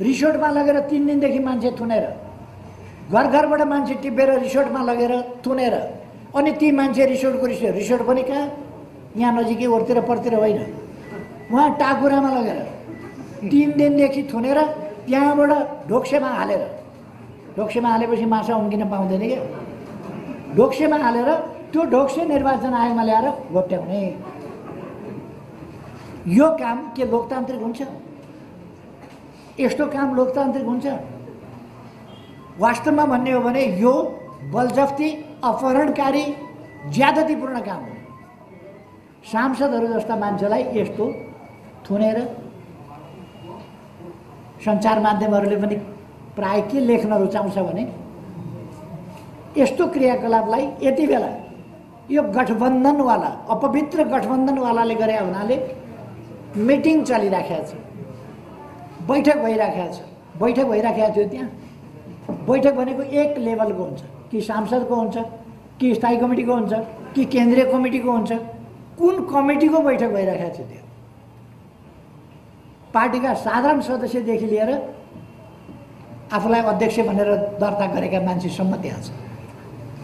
रिसोर्टमा लगेर 3 दिनदेखि मान्छे थुनेर, घर घरबाट मान्छे टिपेर रिसोर्टमा लगेर थुनेर, अनि ती मान्छे रिसोर्ट पनि कहाँ, यहाँ नजिकै ओरतिर परतिर होइन, उहाँ टाकुरामा लगेर 3 दिनदेखि थुनेर त्यहाँबाट ढोक्सेमा हालेपछि माछा उम्किन पाउँदैन क्या। ढोक्सेमा हालेर त्यो ढोक्से निर्वाचन आयोगमा ल्याएर घोप्ट्याउने, यो काम के लोकतान्त्रिक हुन्छ? यस्तो काम लोकतान्त्रिक हुन्छ? वास्तवमा भन्ने हो भने यो बलजफ्ती, अपहरणकारी, ज्यादतीपूर्ण काम हो। सांसदहरू जस्ता मान्छेलाई यस्तो थुनेर सञ्चार माध्यमहरूले पनि प्राय के लेख्न रुचाउँछ भने यस्तो क्रियाकलापलाई यति बेला यो गठबन्धनवाला, अपवित्र गठबन्धनवालाले गरे हुनाले मिटिङ चलिराखेको छ, बैठक भइराखेको छ। बैठक भइराखेको थियो त्यहाँ। बैठक भनेको एक लेभलको हुन्छ, कि सांसदको हुन्छ, कि स्थायी कमिटीको हुन्छ, कि केन्द्रीय कमिटीको हुन्छ। कुन कमिटीको बैठक भइराखेको थियो त्यो? पार्टीका साधारण सदस्यदेखि लिएर आफूलाई अध्यक्ष भनेर दर्ता गरेका मान्छेसम्म त्यहाँ छ।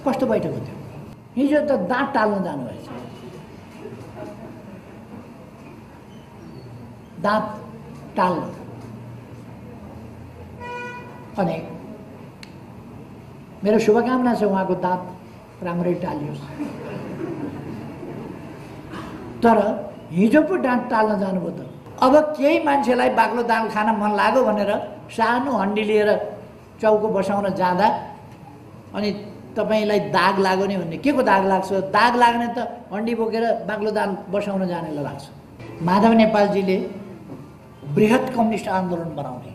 कस्तो बैठक हो त्यो? हिजो त दाँत टाल्न जानुभएछ, दाँत टाल्न। अनि मेरो शुभकामना छ उहाँको दाँत राम्रै टालियोस्। तर हिजो पो दाँत टाल्न जानुभयो त। अब केही मान्छेलाई बाक्लो दाल खान मन लाग्यो भनेर सानो हन्डी लिएर चौको बसाउन जाँदा अनि तपाईलाई दाग लाग्यो नि भन्ने, के को दाग लाग्छ? दाग लाग्ने त हन्डी बोकेर बाक्लो दाल बसाउन जानेलाई लाग्छ। माधव नेपालजीले बृहत कम्युनिस्ट आन्दोलन बनाउने,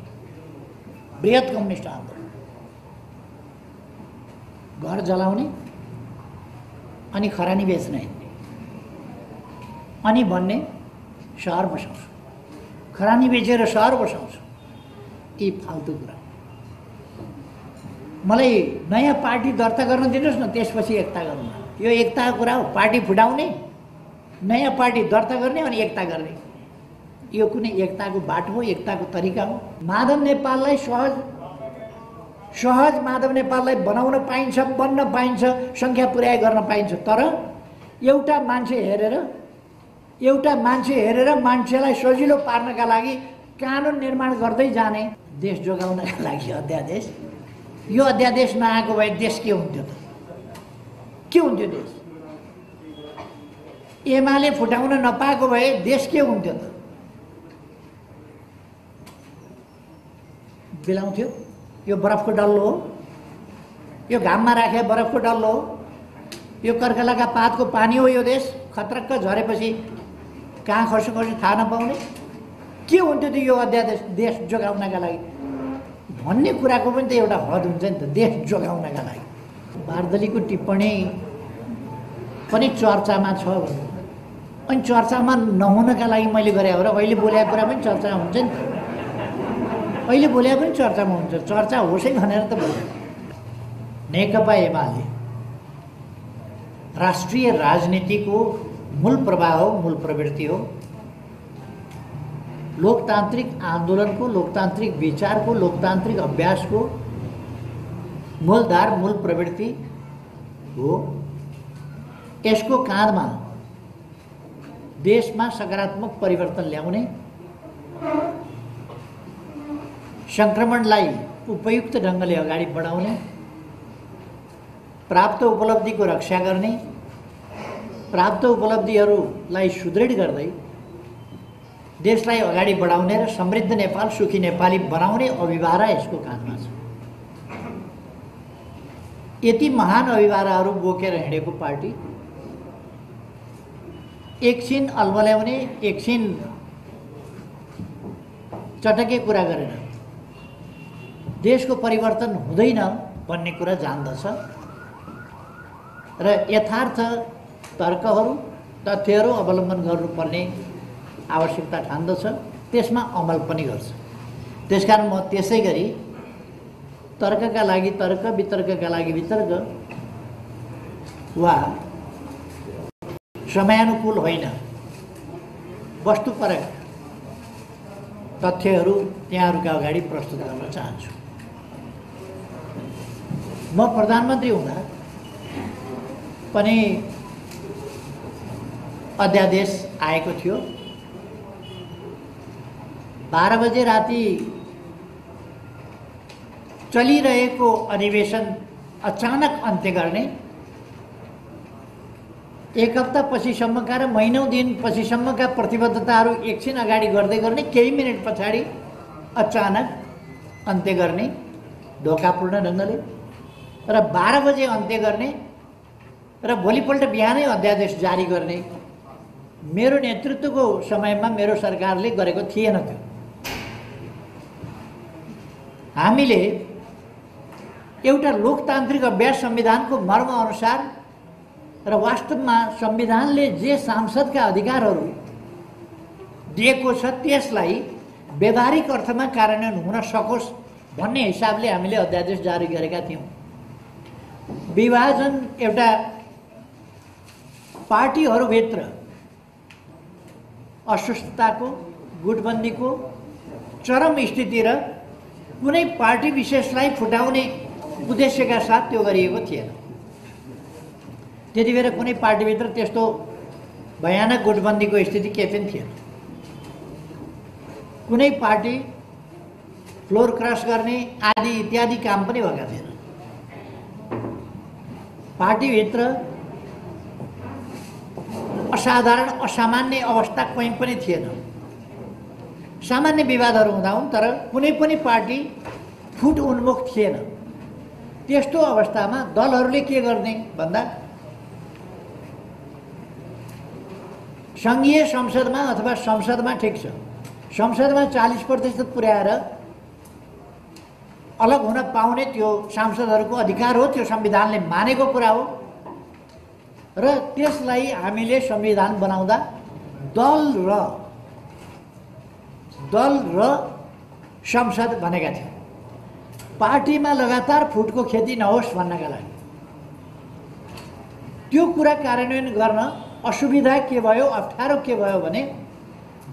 बृहत कम्युनिस्ट आन्दोलन, घर जलाउने अनि खरानी बेच्न हिँड्ने, अनि भन्ने सहर बसाउँछु, खरानी बेचेर सहर बसाउँछु। यी फाल्तु कुरा। मलाई नयाँ पार्टी दर्ता गर्न दिनुहोस् न, त्यसपछि एकता गरौँ। यो एकताको कुरा हो। पार्टी फुटाउने, नयाँ पार्टी दर्ता गर्ने अनि एकता गर्ने, यो कुनै एकताको बाटो हो? एकताको तरिका हो? माधव नेपाललाई सहज माधव नेपाललाई बनाउन पाइन्छ, बन्न पाइन्छ, सङ्ख्या पुर्याए गर्न पाइन्छ। तर एउटा मान्छे हेरेर मान्छेलाई सजिलो पार्नका लागि कानुन निर्माण गर्दै जाने, देश जोगाउनका लागि अध्यादेश। यो अध्यादेश नआएको भए देश के हुन्थ्यो त? के हुन्थ्यो देश? एमाले फुटाउन नपाएको भए देश के हुन्थ्यो त? बिलाउँथ्यो? यो बरफको डल्लो हो, यो घाममा राखे बरफको डल्लो हो, यो कर्कलाका पातको पानी हो। यो देश खत्रक्क झरेपछि कहाँ खर्छ थाहा नपाउने। के हुन्थ्यो त यो अध्यादेश देश जोगाउनका लागि भन्ने कुराको पनि त एउटा हद हुन्छ नि त, देश जोगाउनका लागि। बार्दलीको टिप्पणी पनि चर्चामा छ, अनि चर्चामा नहुनका लागि मैले गरे हो र अहिले बोलेको कुरा पनि चर्चामा हुन्छ नि त। अहिले बोले पनि चर्चामा हुन्छ, चर्चा होस् है भनेर त बोले। नेकपा एमाले राष्ट्रिय राजनीतिको मूल प्रवाह हो, मूल प्रवृत्ति हो। लोकतान्त्रिक आन्दोलनको, लोकतान्त्रिक विचारको, लोकतान्त्रिक अभ्यासको मूलधार, मूल प्रवृत्ति हो। यसको काँधमा देशमा सकारात्मक परिवर्तन ल्याउने, सङ्क्रमणलाई उपयुक्त ढङ्गले अगाडि बढाउने, प्राप्त उपलब्धिको रक्षा गर्ने, प्राप्त उपलब्धिहरूलाई सुदृढ गर्दै देशलाई अगाडि बढाउने र समृद्ध नेपाल, सुखी नेपाली बनाउने अभिभारा यसको काँधमा छ। यति महान अभिभाराहरू बोकेर हिँडेको पार्टी एकछिन अल्मल्याउने, एकछिन चटके कुरा गरेर देशको परिवर्तन हुँदैन भन्ने कुरा जान्दछ र यथार्थ तर्कहरू, तथ्यहरू अवलम्बन गर्नुपर्ने आवश्यकता ठान्दछ, त्यसमा अमल पनि गर्छ। त्यसकारण म त्यसै गरी तर्कका लागि तर्क, वितर्कका लागि वितर्क वा समयानुकूल होइन, वस्तुपरक तथ्यहरू त्यहाँहरूका अगाडि प्रस्तुत गर्न चाहन्छु। म प्रधानमन्त्री हुँदा पनि अध्यादेश आएको थियो। 12 बजे राति चलिरहेको अधिवेशन अचानक अन्त्य गर्ने, 1 हप्ता पछिसम्मका र महिनौँ दिन पछिसम्मका प्रतिबद्धताहरू एकछिन अगाडि गर्दै गर्ने, केही मिनट पछाडि अचानक अन्त्य गर्ने धोकापूर्ण ढङ्गले र 12 बजे अन्त्य गर्ने र भोलिपल्ट बिहानै अध्यादेश जारी गर्ने मेरो नेतृत्वको समयमा मेरो सरकारले गरेको थिएन। त्यो हामीले एउटा लोकतान्त्रिक अभ्यास संविधानको मर्म अनुसार र वास्तवमा संविधानले जे सांसदका अधिकारहरू दिएको छ त्यसलाई व्यावहारिक अर्थमा कार्यान्वयन हुन सकोस् भन्ने हिसाबले हामीले अध्यादेश जारी गरेका थियौँ। विभाजन एउटा पार्टीहरूभित्र अस्वस्थताको, गुटबन्दीको चरम स्थिति र कुनै पार्टी विशेषलाई फुटाउने उद्देश्यका साथ त्यो गरिएको थिएन। त्यति बेला कुनै पार्टीभित्र त्यस्तो भयानक गुटबन्दीको स्थिति केही पनि थिएन। कुनै पार्टी फ्लोर क्रस गर्ने आदि इत्यादि काम पनि भएका थिएन। पार्टीभित्र असाधारण असामान्य अवस्था कहीँ पनि थिएन। सामान्य विवादहरू हुँदा हुन्, तर कुनै पनि पार्टी फुट उन्मुख थिएन। त्यस्तो अवस्थामा दलहरूले के गर्ने भन्दा सङ्घीय संसदमा अथवा संसदमा ठिक छ, संसदमा 40% पुर्याएर अलग हुन पाउने त्यो सांसदहरूको अधिकार हो, त्यो संविधानले मानेको कुरा हो र त्यसलाई हामीले संविधान बनाउँदा दल र संसद भनेका थियौँ। पार्टीमा लगातार फुटको खेती नहोस् भन्नका लागि। त्यो कुरा कार्यान्वयन गर्न असुविधा के भयो, अप्ठ्यारो के भयो भने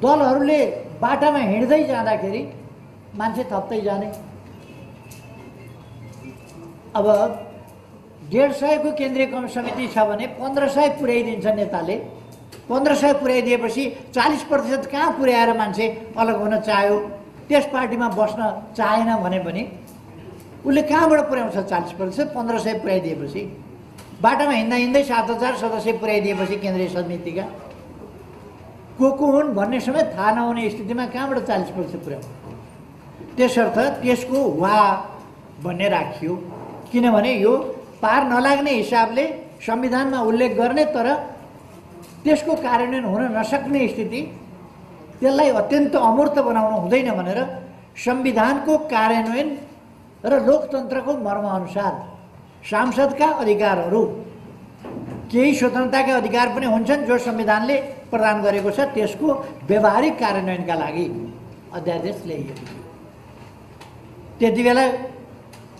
दलहरूले बाटामा हिँड्दै जाँदाखेरि मान्छे थप्दै जाने। अब 150 को केन्द्रीय समिति छ भने 1500 पुर्याइदिन्छ नेताले। 1500 पुर्याइदिएपछि 40% कहाँ पुर्याएर मान्छे अलग हुन चाह्यो, त्यस पार्टीमा बस्न चाहेन भने पनि उसले कहाँबाट पुर्याउँछ 40%? 1500 पुर्याइदिएपछि बाटामा हिँड्दा हिँड्दै 7000 सदस्य पुर्याइदिएपछि केन्द्रीय समितिका को हुन् भन्ने समेत थाहा नहुने स्थितिमा कहाँबाट 40% पुर्याउँछ? त्यसर्थ त्यसको वा भन्ने राखियो, किनभने यो पार नलाग्ने हिसाबले संविधानमा उल्लेख गर्ने तर त्यसको कार्यान्वयन हुन नसक्ने स्थिति, त्यसलाई अत्यन्त अमूर्त बनाउनु हुँदैन भनेर संविधानको कार्यान्वयन र लोकतन्त्रको मर्मअनुसार सांसदका अधिकारहरू, केही स्वतन्त्रताका अधिकार पनि हुन्छन् जो संविधानले प्रदान गरेको छ, त्यसको व्यावहारिक कार्यान्वयनका लागि अध्यादेश ल्याइएको थियो। त्यति बेला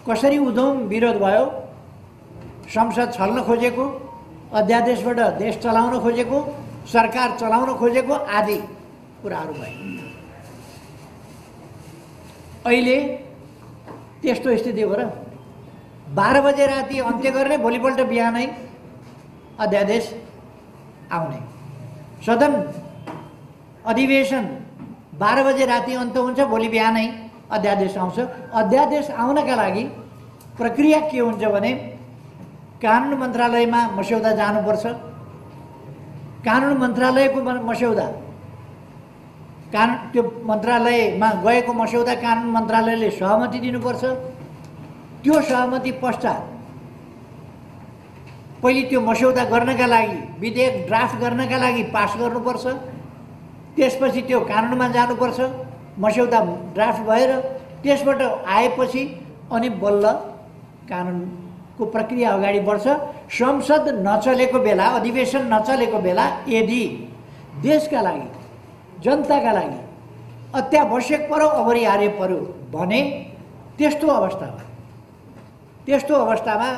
कसरी उधौँ विरोध भयो, संसद छल्न खोजेको, अध्यादेशबाट देश चलाउन खोजेको, सरकार चलाउन खोजेको आदि कुराहरू भए। अहिले त्यस्तो स्थिति हो र 12 बजे राति अन्त्य गर्ने, भोलिपल्ट बिहानै अध्यादेश आउने। सदन अधिवेशन 12 बजे राति अन्त्य हुन्छ, भोलि बिहानै अध्यादेश आउँछ। अध्यादेश आउनका लागि प्रक्रिया के हुन्छ भने कानुन मन्त्रालयमा मस्यौदा जानुपर्छ। कानुन मन्त्रालयको मस्यौदा, त्यो मन्त्रालयमा गएको मस्यौदा कानुन मन्त्रालयले सहमति दिनुपर्छ। त्यो सहमति पश्चात पहिले त्यो मस्यौदा गर्नका लागि, विधेयक ड्राफ्ट गर्नका लागि पास गर्नुपर्छ। त्यसपछि त्यो कानुनमा जानुपर्छ। मस्यौदा ड्राफ्ट भएर त्यसबाट आएपछि अनि बल्ल कानुनको प्रक्रिया अगाडि बढ्छ। संसद नचलेको बेला, अधिवेशन नचलेको बेला यदि देशका लागि, जनताका लागि अत्यावश्यक पर्यो, अपरिहार्य पर्यो भने त्यस्तो अवस्थामा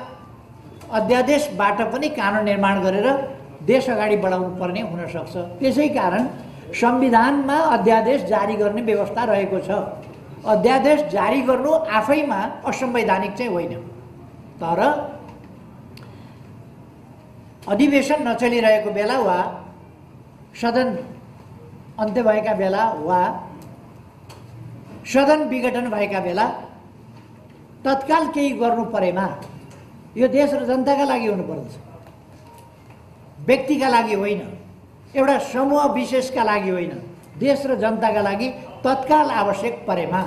अध्यादेशबाट पनि कानुन निर्माण गरेर देश अगाडि बढाउनु पर्ने हुनसक्छ। त्यसै कारण संविधानमा अध्यादेश जारी गर्ने व्यवस्था रहेको छ। अध्यादेश जारी गर्नु आफैमा असंवैधानिक चाहिँ होइन, तर अधिवेशन नचलिरहेको बेला वा सदन अन्त्य भएका बेला वा सदन विघटन भएका बेला तत्काल केही गर्नु परेमा यो देश र जनताका लागि हुनुपर्दछ, व्यक्तिका लागि होइन, एउटा समूह विशेषका लागि होइन, देश र जनताका लागि तत्काल आवश्यक परेमा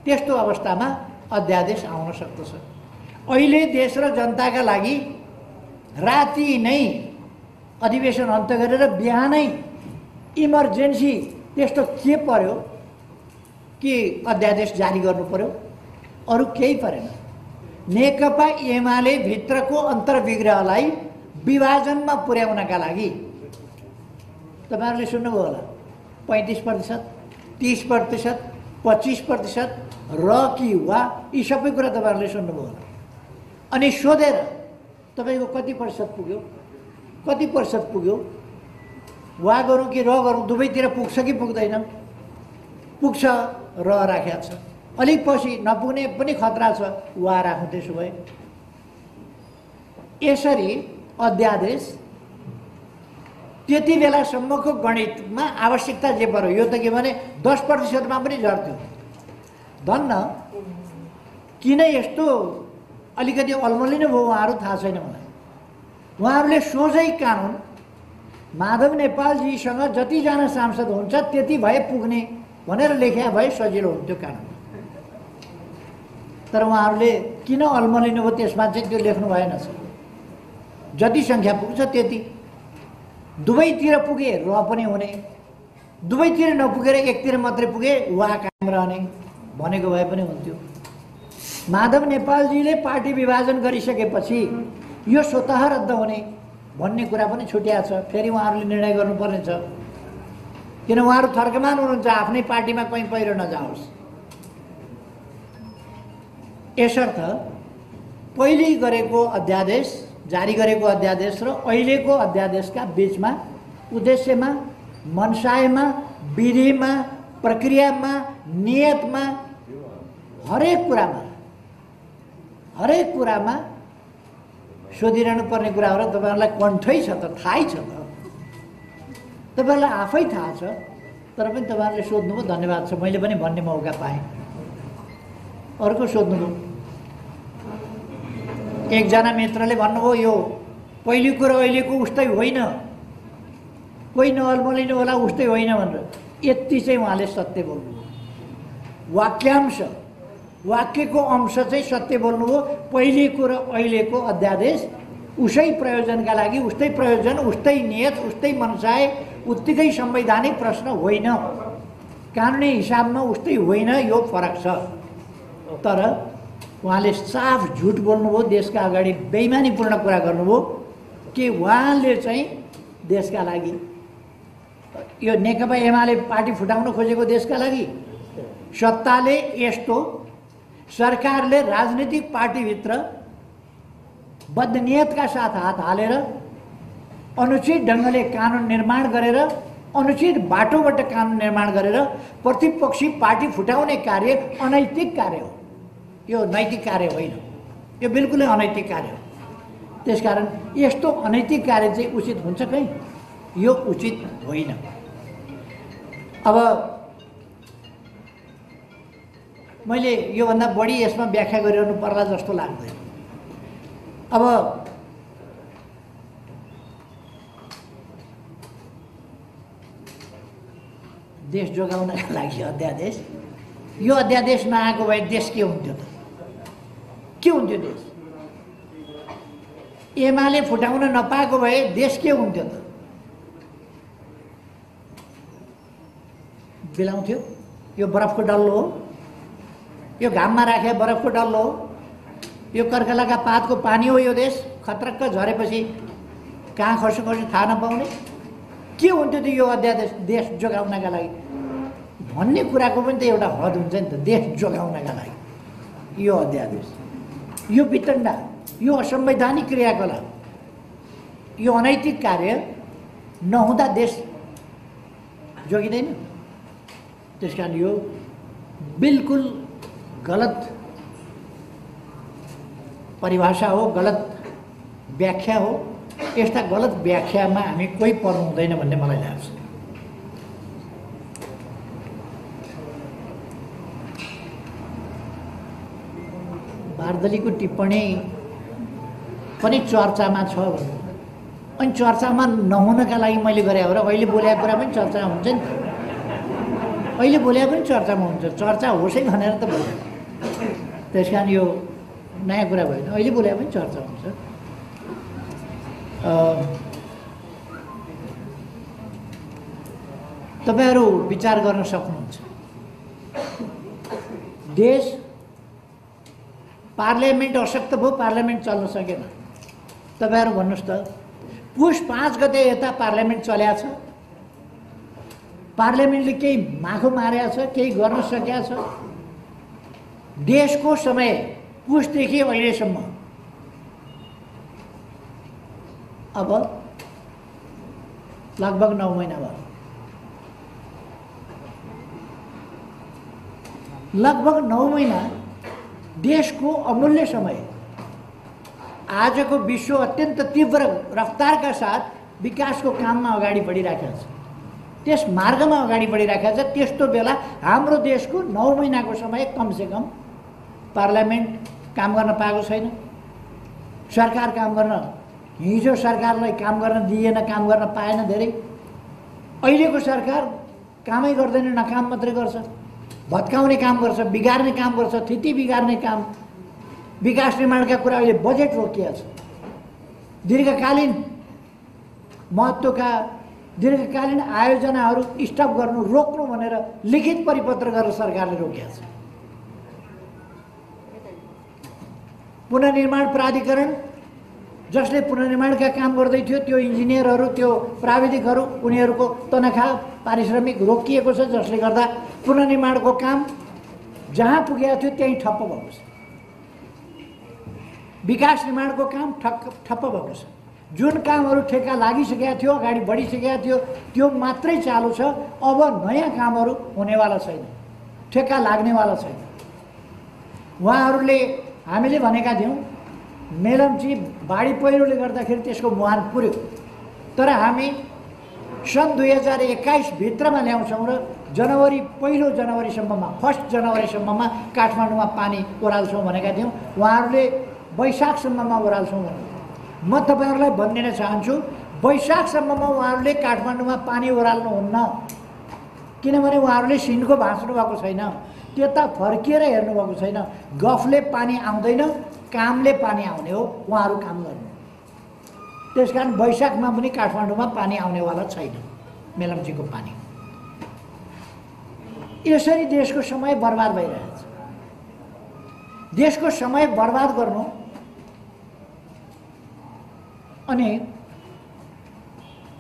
त्यस्तो अवस्थामा अध्यादेश आउन सक्दछ। अहिले देश र जनताका लागि राति नै अधिवेशन अन्त्य गरेर बिहानै इमर्जेन्सी त्यस्तो के पर्यो कि अध्यादेश जारी गर्नु पर्यो? अरू केही परेन। नेकपा एमाले भित्रको अन्तर्विग्रहलाई विभाजनमा पुर्याउनका लागि तपाईहरुले सुन्नुभयो होला 35%, 30%, 25% र कि वा यी सबै कुरा तपाईहरुले सुन्नुभयो होला। अनि सोधेर तपाईको कति प्रतिशत पुग्यो, कति प्रतिशत पुग्यो, वा गरौँ कि र गरौँ, दुवैतिर पुग्छ कि पुग्दैन? पुग्छ, र राखेको छ। अलिक पछि नपुग्ने पनि खतरा छ, वा राखौँ। त्यसो भए यसरी अध्यादेश त्यति बेलासम्मको गणितमा आवश्यकता जे पर्यो, यो त के भने 10%मा पनि झर्थ्यो। धन्न किन यस्तो अलिकति अल्मलिनु भयो उहाँहरू थाहा छैन मलाई। उहाँहरूले सोझै कानुन माधव नेपालजीसँग जतिजना सांसद हुन्छ त्यति भए पुग्ने भनेर लेख्या भए सजिलो हुन्थ्यो कानुन। तर उहाँहरूले किन अल्मलिनु भयो त्यसमा चाहिँ त्यो लेख्नु भएन। जति सङ्ख्या पुग्छ त्यति, दुवैतिर पुगे र पनि हुने, दुवैतिर नपुगेर एकतिर मात्रै पुगे वा कायम रहने भनेको भए पनि हुन्थ्यो। माधव नेपालजीले पार्टी विभाजन गरिसकेपछि यो स्वतः रद्द हुने भन्ने कुरा पनि छुट्या छ। फेरि उहाँहरूले निर्णय गर्नुपर्ने छ, किन उहाँहरू थर्कमान हुनुहुन्छ आफ्नै पार्टीमा कहीँ पहिरो नजाओस्। यसर्थ पहिले गरेको अध्यादेश, जारी गरेको अध्यादेश र अहिलेको अध्यादेशका बीचमा उद्देश्यमा, मनसायमा, विधिमा, प्रक्रियामा, नियतमा, हरेक कुरामा सोधिरहनु पर्ने कुरा हो। र तपाईहरुलाई कन्ठै छ त, थाहै छ त, तपाईहरुलाई आफै थाहा छ, तर पनि तपाईहरुले सोध्नुभयो, धन्यवाद छ। मैले पनि भन्ने मौका पाएँ। अर्को सोध्नुभयो, एकजना मित्रले भन्नुभयो यो पहिलेको र अहिलेको उस्तै होइन, कोही नअल्मलिनु होला, उस्तै होइन भनेर। यति चाहिँ उहाँले सत्य बोल्नुभयो। वाक्यांश, वाक्यको अंश चाहिँ सत्य बोल्नुभयो। पहिलेको र अहिलेको अध्यादेश उसै प्रयोजनका लागि, उस्तै प्रयोजन, उस्तै नियत, उस्तै मनसाय, उत्तिकै संवैधानिक प्रश्न होइन, कानुनी हिसाबमा उस्तै होइन, यो फरक छ। तर उहाँले साफ झुट बोल्नुभयो, देशका अगाडि बेइमानीपूर्ण कुरा गर्नुभयो कि उहाँले चाहिँ देशका लागि, यो नेकपा एमाले पार्टी फुटाउन खोजेको देशका लागि, सत्ताले यस्तो, सरकारले राजनीतिक पार्टीभित्र बदनियतका साथ हात हालेर अनुचित ढङ्गले कानुन निर्माण गरेर, अनुचित बाटोबाट कानुन निर्माण गरेर प्रतिपक्षी पार्टी फुटाउने कार्य अनैतिक कार्य हो। यो नैतिक कार्य होइन, यो बिल्कुलै अनैतिक कार्य हो। त्यसकारण यस्तो अनैतिक कार्य चाहिँ उचित हुन्छ कहीँ? यो उचित होइन। अब मैले योभन्दा बढी यसमा व्याख्या गरिरहनु पर्ला जस्तो लाग्दैन। अब देश जोगाउनका लागि अध्यादेश, यो अध्यादेश नआएको भए देश के हुन्थ्यो त? के हुन्थ्यो देश? एमाले फुटाउन नपाएको भए देश के हुन्थ्यो त? बिलाउँथ्यो? यो बरफको डल्लो हो, यो घाममा राखे बरफको डल्लो हो, यो कर्कलाका पातको पानी हो। यो देश खतरक्क झरेपछि कहाँ खर्छ थाहा नपाउने के हुन्थ्यो त यो अध्यादेश देश जोगाउनका लागि भन्ने कुराको पनि त एउटा हद हुन्छ नि त। देश जोगाउनका लागि यो अध्यादेश, यो वितण्डा, यो असंवैधानिक क्रियाकलाप, यो अनैतिक कार्य नहुँदा देश जोगिँदैन। त्यसकारण यो बिल्कुल गलत परिभाषा हो, गलत व्याख्या हो। यस्ता गलत व्याख्यामा हामी कोही पर्नु हुँदैन भन्ने मलाई लाग्छ। बार्दलीको टिप्पणी पनि चर्चामा छ भन्नु, अनि चर्चामा नहुनका लागि मैले गरे हो र अहिले बोलेको कुरा पनि चर्चा हुन्छ नि। अहिले बोलेको पनि चर्चामा हुन्छ, चर्चा होस् है भनेर त बोले। त्यस कारण यो नयाँ कुरा भएन, अहिले बोलेको पनि चर्चा हुन्छ। तपाईहरू विचार गर्न सक्नुहुन्छ, देश पार्लियामेन्ट अशक्त भयो, पार्लियामेन्ट चल्न सकेन। तपाईहरू भन्नुहोस् त, पुष 5 गते यता पार्लियामेन्ट चल्या छ, पार्लियामेन्टले केही माखो मारेको छ, केही गर्न सकेको छ? देशको समय पुषदेखि अहिलेसम्म अब लगभग 9 महिना भयो। लगभग 9 महिना देशको अमूल्य समय। आजको विश्व अत्यन्त तीव्र रफ्तारका साथ विकासको काममा अगाडि बढिराखेको छ, त्यस मार्गमा अगाडि बढिराखेको छ। त्यस्तो बेला हाम्रो देशको 9 महिनाको समय कमसेकम पार्लियामेन्ट काम गर्न पाएको छैन, सरकार काम गर्न, हिजो सरकारलाई काम गर्न दिएन, काम गर्न पाएन धेरै। अहिलेको सरकार कामै गर्दैन, नकाम मात्रै गर्छ, भत्काउने काम गर्छ, बिगार्ने काम गर्छ, स्थिति बिगार्ने काम। विकास निर्माणका कुरा अहिले बजेट रोकिएको छ। दीर्घकालीन महत्त्वका दीर्घकालीन आयोजनाहरू स्टप गर्नु, रोक्नु भनेर लिखित परिपत्र गरेर सरकारले रोकेको छ। पुनर्निर्माण प्राधिकरण जसले पुनर्निर्माणका काम गर्दै थियो, त्यो इन्जिनियरहरू, त्यो प्राविधिकहरू, उनीहरूको तनखा पारिश्रमिक रोकिएको छ, जसले गर्दा पुनर्निर्माणको काम जहाँ पुगेको थियो त्यहीँ ठप्प भएको छ। विकास निर्माणको काम ठप्प भएको छ। जुन कामहरू ठेक्का लागिसकेका थियो, अगाडि बढिसकेका थियो, त्यो मात्रै चालु छ। अब नयाँ कामहरू हुनेवाला छैन, ठेक्का लाग्नेवाला छैन। उहाँहरूले हामीले भनेका थियौँ मेलम्ची बाढी पहिरोले गर्दाखेरि त्यसको मुहान पुर्यो, तर हामी सन् 2021 भित्रमा ल्याउँछौँ र जनवरी 1 जनवरीसम्ममा, 1 जनवरीसम्ममा काठमाडौँमा पानी ओह्राल्छौँ भनेका थियौँ। उहाँहरूले वैशाखसम्ममा ओह्राल्छौँ भने, म तपाईँहरूलाई भनिदिन चाहन्छु, वैशाखसम्ममा उहाँहरूले काठमाडौँमा पानी ओह्राल्नुहुन्न, किनभने उहाँहरूले सिन्को भाँच्नु भएको छैन, त्यता फर्किएर हेर्नुभएको छैन। गफले पानी आउँदैन, कामले पानी आउने हो, उहाँहरू काम गर्नु। त्यसकारण वैशाखमा पनि काठमाडौँमा पानी आउनेवाला छैन, मेलम्चीको पानी। यसरी देशको समय बर्बाद भइरहेछ। देशको समय बर्बाद गर्नु अनि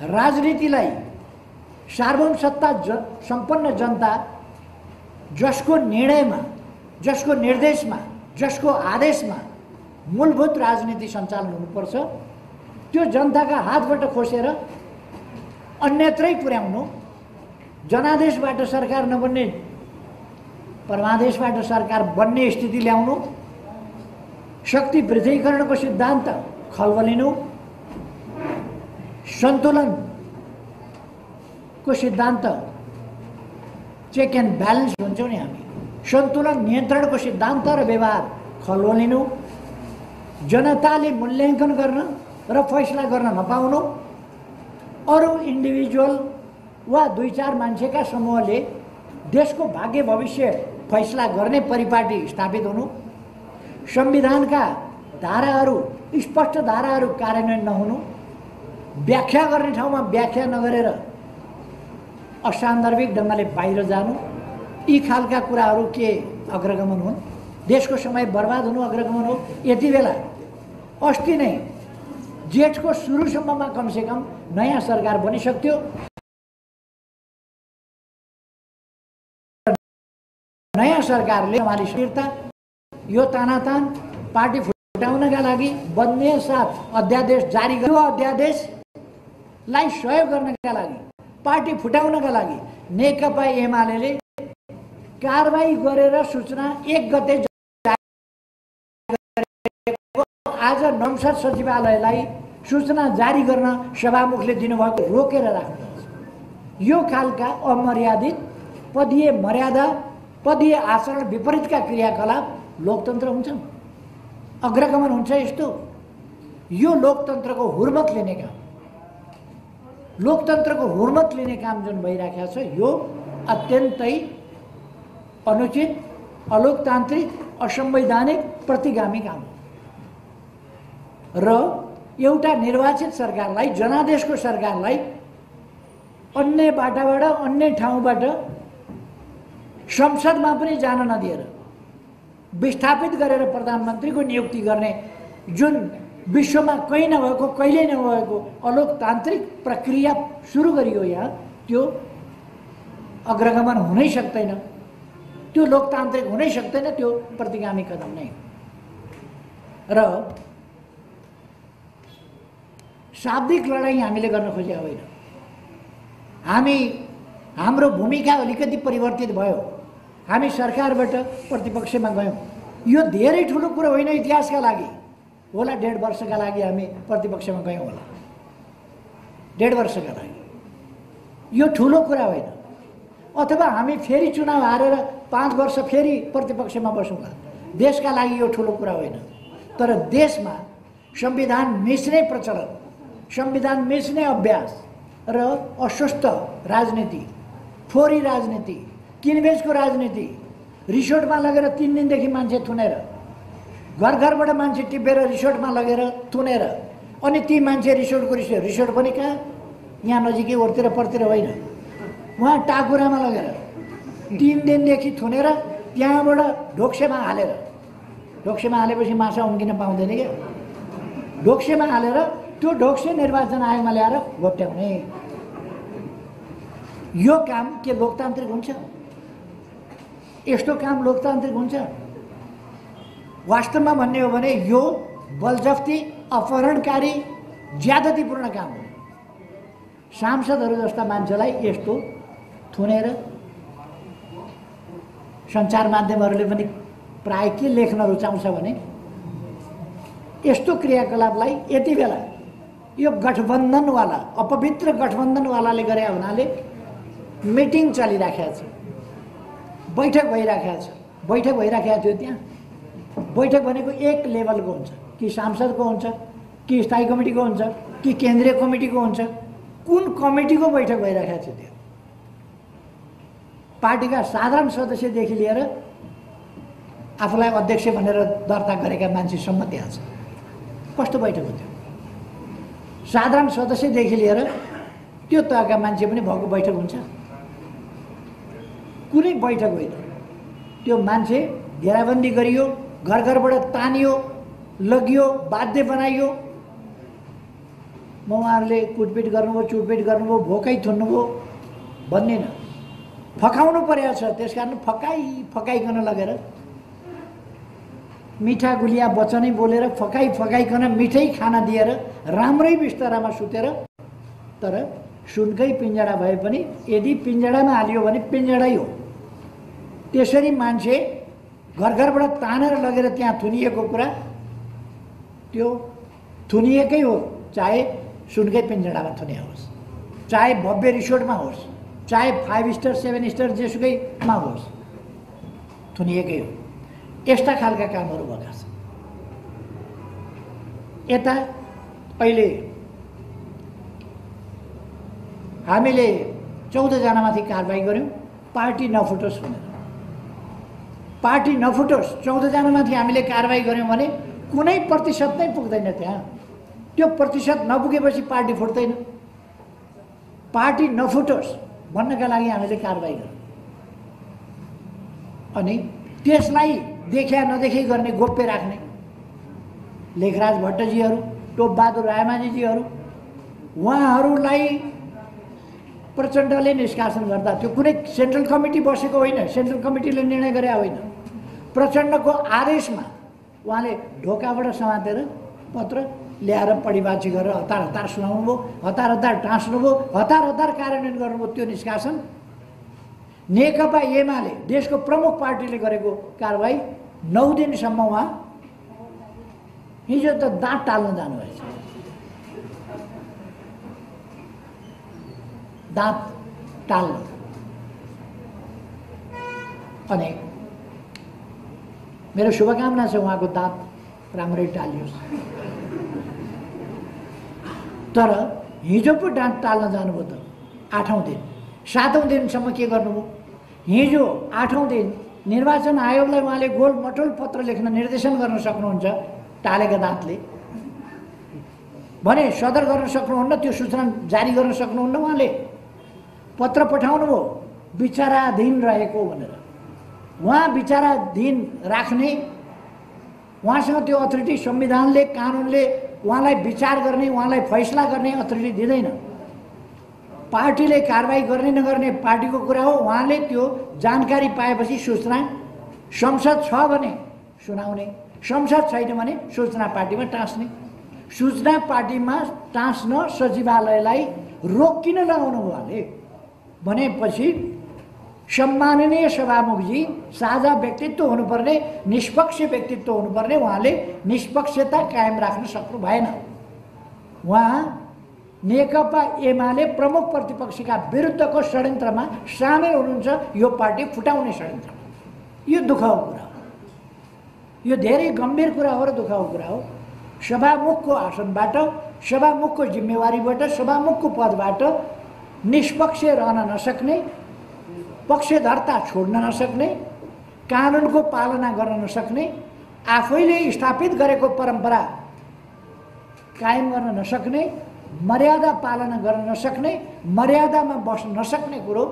राजनीतिलाई सार्वभौम सत्ता सम्पन्न जनता जसको निर्णयमा, जसको निर्देशमा, जसको आदेशमा मूलभूत राजनीति सञ्चालन हुनुपर्छ, त्यो जनताका हातबाट खोसेर अन्यत्रै पुर्याउनु, जनादेशबाट सरकार नबन्ने परमादेशबाट सरकार बन्ने स्थिति ल्याउनु, शक्ति वृद्धिकरणको सिद्धान्त खल्बलिनु, सन्तुलनको सिद्धान्त, चेक एन्ड ब्यालेन्स भन्छौँ नि हामी, सन्तुलन नियन्त्रणको सिद्धान्त र व्यवहार खल्बलिनु, जनताले मूल्याङ्कन गर्न र फैसला गर्न नपाउनु, अरू इन्डिभिजुअल वा 2-4 मान्छेका समूहले देशको भाग्य भविष्य फैसला गर्ने परिपाटी स्थापित हुनु, संविधानका धाराहरू, स्पष्ट धाराहरू कार्यान्वयन नहुनु, व्याख्या गर्ने ठाउँमा व्याख्या नगरेर असान्दर्भिक ढङ्गले बाहिर जानु, यी खालका कुराहरू के अग्रगमन हुन्? देशको समय बर्बाद हुनु अग्रगमन हो। यति बेला अस्ति नै जेठको सुरुसम्ममा कमसेकम नयाँ सरकार बनिसक्थ्यो। नयाँ सरकारले समाली स्थिरता, यो तानातान पार्टी फुटाउनका लागि बन्ने साथ अध्यादेश जारी गर्यो। अध्यादेशलाई सहयोग गर्नका लागि पार्टी फुटाउनका लागि नेकपा एमाले कारबाही गरेर सूचना 1 गते आज संसद सचिवालयलाई सूचना जारी गर्न सभामुखले दिनुभएको रोकेर राख्नुहुन्छ। यो खालका अमर्यादित पदीय मर्यादा पदीय आचरण विपरीतका क्रियाकलाप लोकतन्त्र हुन्छ, अग्रगमन हुन्छ। यस्तो यो लोकतन्त्रको हुर्मत लिने काम, लोकतन्त्रको हुर्मत लिने काम जुन भइराखेको छ यो अत्यन्तै अनुचित, अलोकतान्त्रिक, असंवैधानिक, प्रतिगामी काम हो। र एउटा निर्वाचित सरकारलाई, जनादेशको सरकारलाई अन्य बाटाबाट, अन्य ठाउँबाट संसदमा पनि जान नदिएर विस्थापित गरेर प्रधानमन्त्रीको नियुक्ति गर्ने जुन विश्वमा कहीँ नभएको, कहिल्यै नभएको अलोकतान्त्रिक प्रक्रिया सुरु गरियो यहाँ, त्यो अग्रगमन हुनै सक्दैन, त्यो लोकतान्त्रिक हुनै सक्दैन, त्यो प्रतिगामी कदम नै हो। र शाब्दिक लडाईँ हामीले गर्न खोजेका होइन। हाम्रो भूमिका अलिकति परिवर्तित भयो। हामी सरकारबाट प्रतिपक्षमा गयौँ। यो धेरै ठुलो कुरो होइन, इतिहासका लागि होला 1.5 वर्षका लागि हामी प्रतिपक्षमा गयौँ होला, 1.5 वर्षका लागि। यो ठुलो कुरा होइन। अथवा हामी फेरि चुनाव हारेर 5 वर्ष फेरि प्रतिपक्षमा बसौँला, देशका लागि यो ठुलो कुरा होइन। तर देशमा संविधान मिच्ने प्रचलन, संविधान मिच्ने अभ्यास र अस्वस्थ राजनीति, फोरी राजनीति, किनबेचको राजनीति, रिसोर्टमा लगेर 3 दिनदेखि मान्छे थुनेर, घर घरबाट मान्छे टिपेर रिसोर्टमा लगेर थुनेर, अनि ती मान्छे रिसोर्ट पनि कहाँ, यहाँ नजिकै ओरतिर परतिर होइन, उहाँ टाकुरामा लगेर 3 दिनदेखि थुनेर त्यहाँबाट ढोक्सेमा हालेर, ढोक्सेमा हालेपछि माछा उम्किन पाउँदैन क्या, ढोक्सेमा हालेर त्यो ढोक्से निर्वाचन आयोगमा ल्याएर घोप्ट्याउने, यो काम के लोकतान्त्रिक हुन्छ? यस्तो काम लोकतान्त्रिक हुन्छ? वास्तवमा भन्ने हो भने यो बलजफ्ती, अपहरणकारी, ज्यादतीपूर्ण काम हो। सांसदहरू जस्ता मान्छेलाई यस्तो थुनेर सञ्चार माध्यमहरूले पनि प्राय के लेख्न रुचाउँछ भने यस्तो क्रियाकलापलाई यति बेला यो गठबन्धनवाला, अपवित्र गठबन्धनवालाले गरे हुनाले मिटिङ चलिराखेको छ, बैठक भइराखेको छ, बैठक भइराखेको थियो। त्यहाँ बैठक भनेको एक लेभलको हुन्छ, कि सांसदको हुन्छ, कि स्थायी कमिटीको हुन्छ, कि केन्द्रीय कमिटीको हुन्छ, कुन कमिटीको बैठक भइराखेको छ? त्यो पार्टीका साधारण सदस्यदेखि लिएर आफूलाई अध्यक्ष भनेर दर्ता गरेका मान्छेसम्म त्यहाँ छ। कस्तो बैठक हो त्यो? साधारण सदस्यदेखि लिएर त्यो तहका मान्छे पनि भएको बैठक हुन्छ? कुनै बैठक होइन। त्यो मान्छे घेराबन्दी गरियो, घर घरबाट तानियो, लगियो, बाध्य बनाइयो, उहाँहरूले कुटपिट गर्नुभयो, चुटपिट गर्नुभयो, भोकै थुन्नुभयो भन्ने न, फकाउनु परेको छ। त्यस कारण फकाइकन लगेर मिठा गुलिया वचनै बोलेर फकाइकन मिठै खाना दिएर राम्रै बिस्तारामा सुतेर, तर सुनकै पिञ्जडा भए पनि यदि पिञ्जडामा हालियो भने पिञ्जडै हो। त्यसरी मान्छे घर घरबाट तानेर लगेर त्यहाँ थुनिएको कुरा त्यो थुनिएकै हो, चाहे सुनकै पिञ्जडामा थुनिया होस्, चाहे भव्य रिसोर्टमा होस्, चाहे 5 स्टार 7 स्टार जेसुकैमा होस्, थुनिएकै हो। यस्ता खालका कामहरू भएका छन्। यता अहिले हामीले 14 जनामाथि कारबाही गऱ्यौँ, पार्टी नफुटोस् भनेर। पार्टी नफुटोस्, 14 जनामाथि हामीले कारबाही गऱ्यौँ भने कुनै प्रतिशत नै पुग्दैन त्यहाँ। त्यो प्रतिशत नपुगेपछि पार्टी फुट्दैन। पार्टी नफुटोस् भन्नका लागि हामीले कारबाही गऱ्यौँ। अनि त्यसलाई देखा नदेखै गर्ने, गोप्य राख्ने लेखराज भट्टजीहरू, टोपबहादुर रायमाझीजीहरू, उहाँहरूलाई प्रचण्डले निष्कासन गर्दा त्यो कुनै सेन्ट्रल कमिटी बसेको होइन, सेन्ट्रल कमिटीले निर्णय गरे होइन। प्रचण्डको आदेशमा उहाँले ढोकाबाट समातेर पत्र ल्याएर पढिबाची गरेर हतार हतार सुनाउनु भयो, हतार हतार टाँस्नु भयो, हतार हतार कार्यान्वयन गर्नुभयो। त्यो निष्कासन नेकपा एमाले देशको प्रमुख पार्टीले गरेको कारबाही 9 दिनसम्म उहाँ हिजो त दाँत टाल्न जानुभएछ। दाँत टाल्न। अनि मेरो शुभकामना छ उहाँको दाँत राम्रै टालियोस्। तर हिजो पो दाँत टाल्न जानुभयो त 8औं दिन। 7औं दिनसम्म के गर्नुभयो? हिजो 8औं दिन निर्वाचन आयोगलाई उहाँले गोल मटोल पत्र लेख्न निर्देशन गर्न सक्नुहुन्छ टालेका दाँतले भने सदर गर्न सक्नुहुन्न, त्यो सूचना जारी गर्न सक्नुहुन्न। उहाँले पत्र पठाउनु भयो विचाराधीन रहेको भनेर। उहाँ विचाराधीन राख्ने, उहाँसँग त्यो अथोरिटी संविधानले कानुनले उहाँलाई विचार गर्ने, उहाँलाई फैसला गर्ने अथोरिटी दिँदैन। पार्टीले कारबाही गर्ने नगर्ने पार्टीको कुरा हो। उहाँले त्यो जानकारी पाएपछि सूचना संसद छ भने सुनाउने, संसद छैन भने सूचना पार्टीमा टाँस्ने। सूचना पार्टीमा टाँस्न सचिवालयलाई रोक किन लगाउनु भयो उहाँले भनेपछि सम्माननीय सभामुखजी साझा व्यक्तित्व हुनुपर्ने, निष्पक्ष व्यक्तित्व हुनुपर्ने, उहाँले निष्पक्षता कायम राख्न सक्नु भएन। उहाँ नेकपा एमाले प्रमुख प्रतिपक्षका विरुद्धको षड्यन्त्रमा सामेल हुनुहुन्छ, यो पार्टी फुटाउने षड्यन्त्रमा। यो दुःखको कुरा हो, यो धेरै गम्भीर कुरा हो र दुःखको कुरा हो। सभामुखको आसनबाट, सभामुखको जिम्मेवारीबाट, सभामुखको पदबाट निष्पक्ष रहन नसक्ने, पक्षधरता छोड्न नसक्ने, कानुनको पालना गर्न नसक्ने, आफैले स्थापित गरेको परम्परा कायम गर्न नसक्ने, मर्यादा पालना गर्न नसक्ने, मर्यादामा बस्न नसक्ने कुरो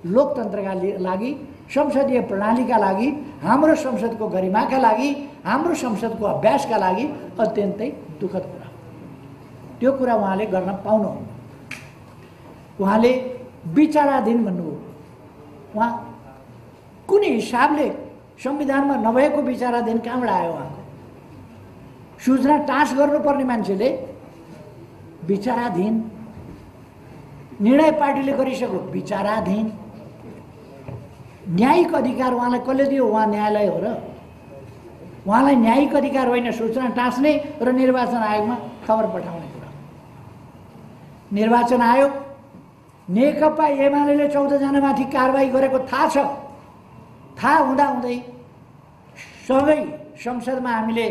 लोकतन्त्रका लागि, संसदीय प्रणालीका लागि, हाम्रो संसदको गरिमाका लागि, हाम्रो संसदको अभ्यासका लागि अत्यन्तै दुःखद कुरा हो। त्यो कुरा उहाँले गर्न पाउनुहुन्न। उहाँले विचाराधीन भन्नुभयो। उहाँ कुनै हिसाबले संविधानमा नभएको विचाराधीन कहाँबाट आयो? उहाँको सूचना टाँस गर्नुपर्ने मान्छेले विचाराधीन, निर्णय पार्टीले गरिसक्यो विचाराधीन। न्यायिक अधिकार उहाँलाई कसले दियो? उहाँ न्यायालय हो र। उहाँलाई न्यायिक अधिकार होइन सूचना टाँस्ने र निर्वाचन आयोगमा खबर पठाउने कुरा। निर्वाचन आयोग नेकपा एमाले 14 जनामाथि कारबाही गरेको थाहा छ। थाहा हुँदाहुँदै सँगै संसदमा हामीले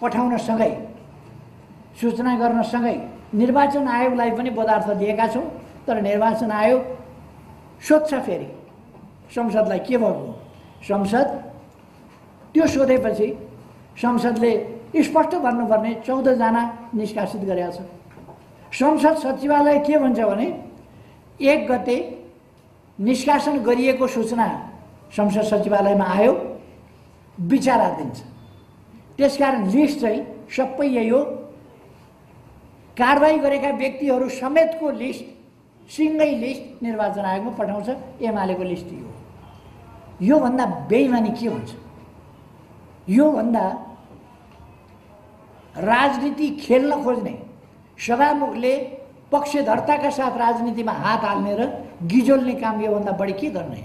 पठाउन सँगै सूचना गर्न सँगै निर्वाचन आयोगलाई पनि पदार्थ दिएका छौँ। तर निर्वाचन आयोग सोध्छ फेरि संसदलाई के भएको? संसद त्यो सोधेपछि संसदले स्पष्ट भन्नुपर्ने 14 जना निष्कासित गरेका छ। संसद सचिवालय के भन्छ भने 1 गते निष्कासन गरिएको सूचना संसद सचिवालयमा आयो, विचाराधीन छ। त्यसकारण लिस्ट चाहिँ सबै यही हो। कारबाही गरेका व्यक्तिहरू समेतको लिस्ट, सिङ्गै लिस्ट निर्वाचन आयोगमा पठाउँछ। एमालेको लिस्ट यो। योभन्दा बेइमानी के हुन्छ? योभन्दा राजनीति खेल्न खोज्ने सभामुखले पक्षधरताका साथ राजनीतिमा हात हाल्ने र गिजोल्ने काम योभन्दा बढी के गर्ने?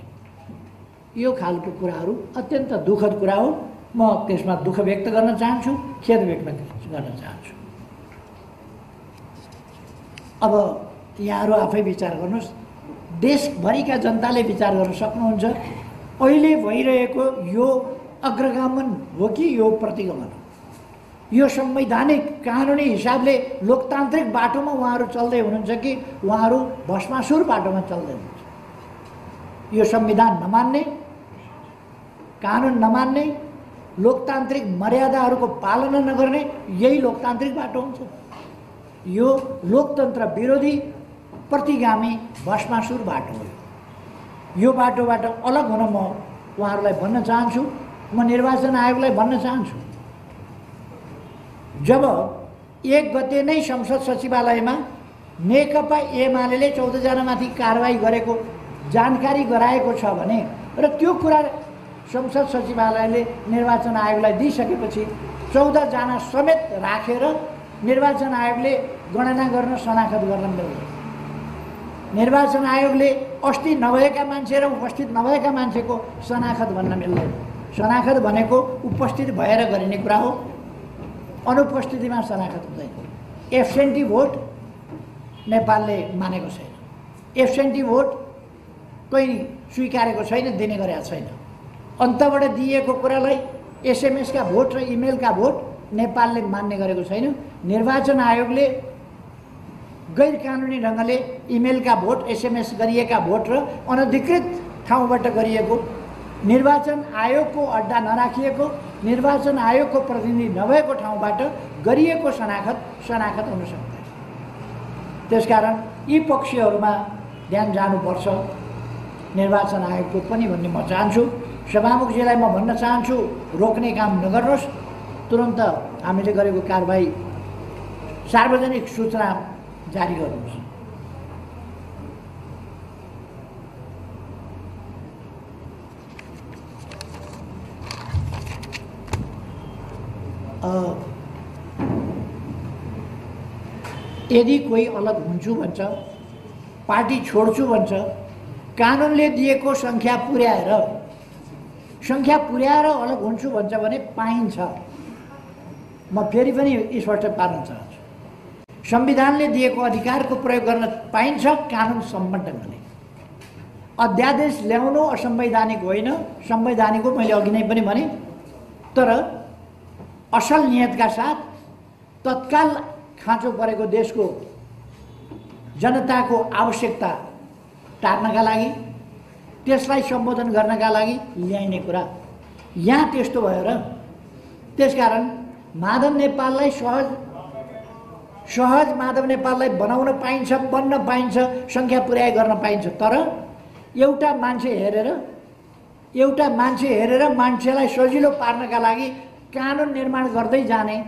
यो खालको कुराहरू अत्यन्त दुःखद कुरा हो। म त्यसमा दुःख व्यक्त गर्न चाहन्छु, खेद व्यक्त गर्न चाहन्छु। अब यहाँहरू आफै विचार गर्नुहोस्, देशभरिका जनताले विचार गर्न सक्नुहुन्छ अहिले भइरहेको यो अग्रगमन हो कि यो प्रतिगमन हो? यो संवैधानिक कानुनी हिसाबले लोकतान्त्रिक बाटोमा उहाँहरू चल्दै हुनुहुन्छ कि उहाँहरू भस्मासुर बाटोमा चल्दै हुनुहुन्छ? यो संविधान नमान्ने, कानुन नमान्ने, लोकतान्त्रिक मर्यादाहरूको पालना नगर्ने यही लोकतान्त्रिक बाटो हुन्छ। यो लोकतन्त्र विरोधी प्रतिगामी भस्मासुर बाटो हो। यो बाटोबाट अलग हुन म उहाँहरूलाई भन्न चाहन्छु। म निर्वाचन आयोगलाई भन्न चाहन्छु, जब 1 गते नै संसद सचिवालयमा नेकपा एमाले 14 जनामाथि कारबाही गरेको जानकारी गराएको छ भने र त्यो कुरा संसद सचिवालयले निर्वाचन आयोगलाई दिइसकेपछि 14 जना समेत राखेर निर्वाचन आयोगले गणना गर्न शनाखत गर्न मिल्दैन। निर्वाचन आयोगले अस्ति नभएका मान्छे र उपस्थित नभएका मान्छेको शनाखत भन्न मिल्दैन। शनाखत भनेको उपस्थित भएर गरिने कुरा हो, अनुपस्थितिमा शनाखत हुँदैन। एब्सेन्टी भोट नेपालले मानेको छैन। एब्सेन्टी भोट कहीँ स्वीकारेको छैन, दिने गरेको छैन। अन्तबाट दिएको कुरालाई एसएमएसका भोट र इमेलका भोट नेपालले मान्ने गरेको छैन। निर्वाचन आयोगले गैर कानुनी ढङ्गले इमेलका भोट, एसएमएस गरिएका भोट र अनधिकृत ठाउँबाट गरिएको, निर्वाचन आयोगको अड्डा नराखिएको, निर्वाचन आयोगको प्रतिनिधि नभएको ठाउँबाट गरिएको शनाखत हुन सक्दैन। त्यसकारण यी पक्षहरूमा ध्यान जानुपर्छ निर्वाचन आयोगको पनि भन्ने म चाहन्छु। सभामुखजीलाई म भन्न चाहन्छु, रोक्ने काम नगर्नुहोस्। तुरन्त हामीले गरेको कारबाही सार्वजनिक सूचना जारी गर्नुहोस्। यदि कोही अलग हुन्छु भन्छ, पार्टी छोड्छु भन्छ, कानुनले दिएको सङ्ख्या पुर्याएर अलग हुन्छु भन्छ भने पाइन्छ। म फेरि पनि स्पष्ट पार्न चाहन्छु, संविधानले दिएको अधिकारको प्रयोग गर्न पाइन्छ कानुन सम्मत ढङ्गले। अध्यादेश ल्याउनु असंवैधानिक होइन, संवैधानिक हो, मैले अघि नै पनि भने। तर असल नियतका साथ तत्काल खाँचो परेको देशको जनताको आवश्यकता टार्नका लागि, त्यसलाई सम्बोधन गर्नका लागि ल्याइने कुरा यहाँ त्यस्तो भयो र। त्यसकारण माधव नेपाललाई सहज माधव नेपाललाई बनाउन पाइन्छ, बन्न पाइन्छ, सङ्ख्या पुर्याइ गर्न पाइन्छ। तर एउटा मान्छे हेरेर मान्छेलाई सजिलो पार्नका लागि कानुन निर्माण गर्दै जाने,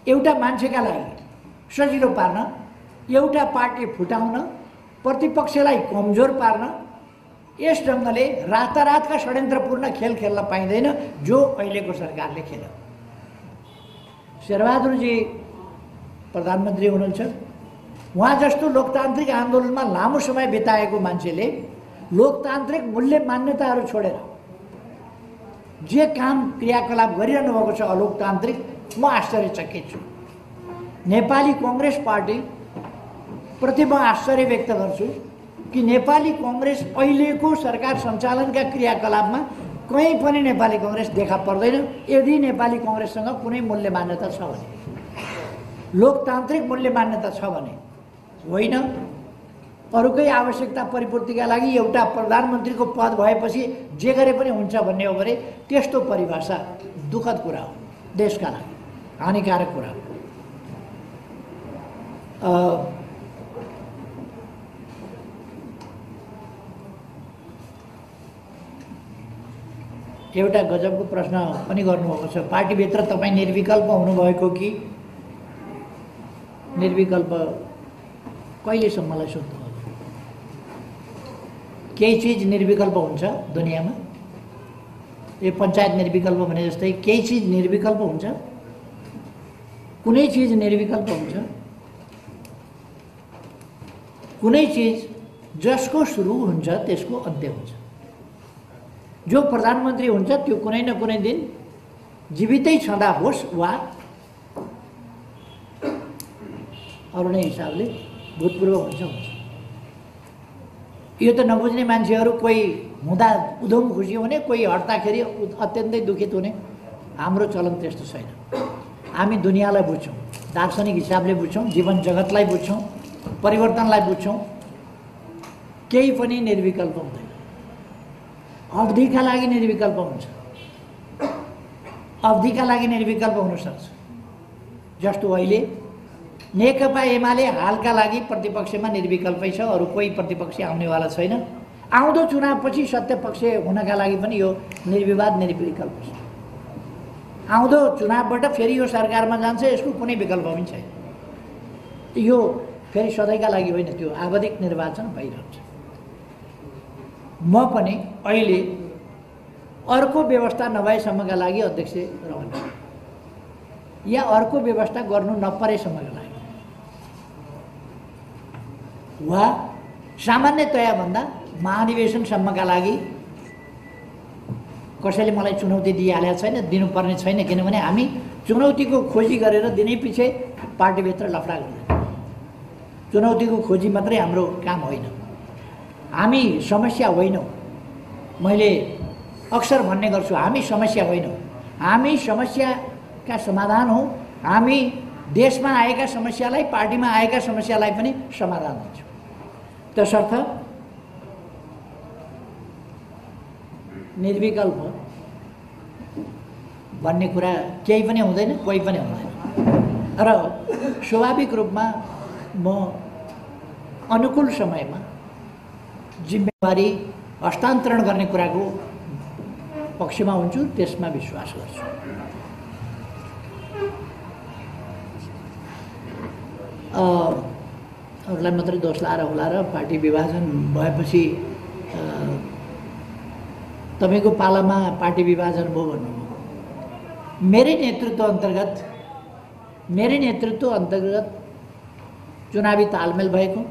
एउटा मान्छेका लागि सजिलो पार्न, एउटा पार्टी फुटाउन, प्रतिपक्षलाई कमजोर पार्न, यस ढङ्गले रातारातका षड्यन्त्रपूर्ण खेल खेल्न पाइँदैन जो अहिलेको सरकारले खेल्यो। शेरबहादुरजी प्रधानमन्त्री हुनुहुन्छ। उहाँ जस्तो लोकतान्त्रिक आन्दोलनमा लामो समय बिताएको मान्छेले लोकतान्त्रिक मूल्य मान्यताहरू छोडेर जे काम क्रियाकलाप गरिरहनु भएको छ अलोकतान्त्रिक, म आश्चर्यचकित छु। नेपाली कांग्रेस पार्टी प्रति म आश्चर्य व्यक्त गर्छु कि नेपाली कांग्रेस अहिलेको सरकार सञ्चालनका क्रियाकलापमा कहीँ पनि नेपाली कांग्रेस देखा पर्दैन। यदि नेपाली कांग्रेससँग कुनै मूल्य मान्यता छ भने, लोकतान्त्रिक मूल्य मान्यता छ भने होइन, अरूकै आवश्यकता परिपूर्तिका लागि एउटा प्रधानमन्त्रीको पद भएपछि जे गरे पनि हुन्छ भन्ने हो भने त्यस्तो परिभाषा दुःखद कुरा हो, देशका लागि हानिकारक कुरा हो। एउटा गजबको प्रश्न पनि गर्नुभएको छ, पार्टीभित्र तपाईँ निर्विकल्प हुनुभएको कि निर्विकल्प कहिलेसम्मलाई सोध्नु? केही चिज निर्विकल्प हुन्छ दुनियाँमा, यो पञ्चायत निर्विकल्प भने जस्तै केही चिज निर्विकल्प हुन्छ, कुनै चिज निर्विकल्प हुन्छ, कुनै चिज जसको सुरु हुन्छ त्यसको अन्त्य हुन्छ। जो प्रधानमन्त्री हुन्छ त्यो कुनै न कुनै दिन जीवितै छँदा होस् वा अरू नै हिसाबले भूतपूर्व हुन्छ। यो त नबुझ्ने मान्छेहरू कोही हुँदा उधम खुसी हुने, कोही हट्दाखेरि अत्यन्तै दुखित हुने। हाम्रो चलन त्यस्तो छैन। हामी दुनियाँलाई बुझ्छौँ, दार्शनिक हिसाबले बुझ्छौँ, जीवन जगतलाई बुझ्छौँ, परिवर्तनलाई बुझ्छौँ। केही पनि निर्विकल्प हुँदैन। अवधिका लागि निर्विकल्प हुन्छ, अवधिका लागि निर्विकल्प हुनसक्छ। जस्तो अहिले नेकपा एमाले हालका लागि प्रतिपक्षमा निर्विकल्पै छ, अरू कोही प्रतिपक्ष आउनेवाला छैन। आउँदो चुनावपछि सत्यपक्ष हुनका लागि पनि यो निर्विवाद निर्विकल्प छ। आउँदो चुनावबाट फेरि यो सरकारमा जान्छ, यसको कुनै विकल्प पनि छैन। यो फेरि सधैँका लागि होइन, त्यो आवधिक निर्वाचन भइरहन्छ। म पनि अहिले अर्को व्यवस्था नभएसम्मका लागि अध्यक्ष रहन्छु। या अर्को व्यवस्था गर्नु नपरेसम्मको लागि वा सामान्यतया भन्दा महाधिवेशनसम्मका लागि कसैले मलाई चुनौती दिइहालेको छैन, दिनुपर्ने छैन, किनभने हामी चुनौतीको खोजी गरेर दिनै पछि पार्टीभित्र लफडा गर्दैन। चुनौतीको खोजी मात्रै हाम्रो काम होइन, हामी समस्या होइनौँ। मैले अक्सर भन्ने गर्छु, हामी समस्या होइनौँ, हामी समस्याका समाधान हौँ। हामी देशमा आएका समस्यालाई, पार्टीमा आएका समस्यालाई पनि समाधान दिन्छौँ। त्यसर्थ निर्विकल्प भन्ने कुरा केही पनि हुँदैन, कोही पनि हुँदैन। र स्वाभाविक रूपमा म अनुकूल समयमा जिम्मेवारी हस्तान्तरण गर्ने कुराको पक्षमा हुन्छु, त्यसमा विश्वास गर्छु। अरूलाई मात्रै दोष लाएर होला र पार्टी विभाजन भएपछि तपाईँको पालामा पार्टी विभाजन भयो भन्नुभयो। मेरै नेतृत्व अन्तर्गत चुनावी तालमेल भएको,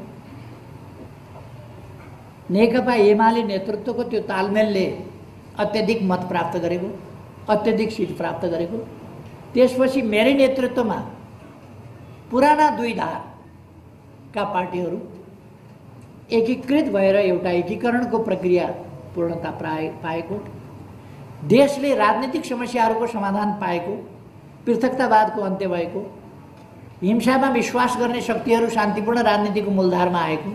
नेकपा एमाले नेतृत्वको त्यो तालमेलले अत्यधिक मत प्राप्त गरेको, अत्यधिक सिट प्राप्त गरेको, त्यसपछि मेरै नेतृत्वमा पुराना दुई धारका पार्टीहरू एकीकृत भएर एउटा एकीकरणको प्रक्रिया पूर्णता पाएको, देशले राजनीतिक समस्याहरूको समाधान पाएको, पृथकतावादको अन्त्य भएको, हिंसामा विश्वास गर्ने शक्तिहरू शान्तिपूर्ण राजनीतिको मूलधारमा आएको,